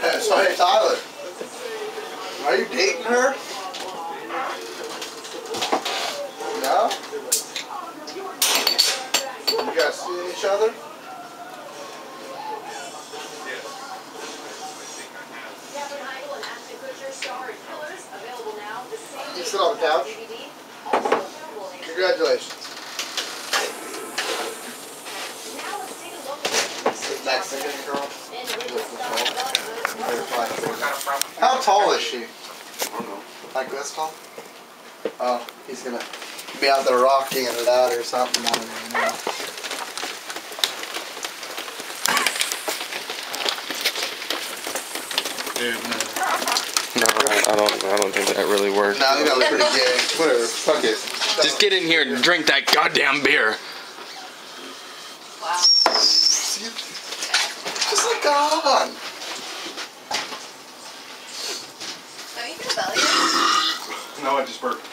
Yeah, so hey, Tyler. Are you dating her? No? You guys seeing each other? You sit on the couch? Congratulations. Mexican girl. How tall is she? I don't know. Like this tall? Oh, he's gonna be out there rocking it out or something. I don't even know. No, I don't think that really works. No, I think that was pretty gay. Whatever. Fuck it. Just get in here and drink that goddamn beer. Wow. Just like God. Are you gonna belly? No, I just burped.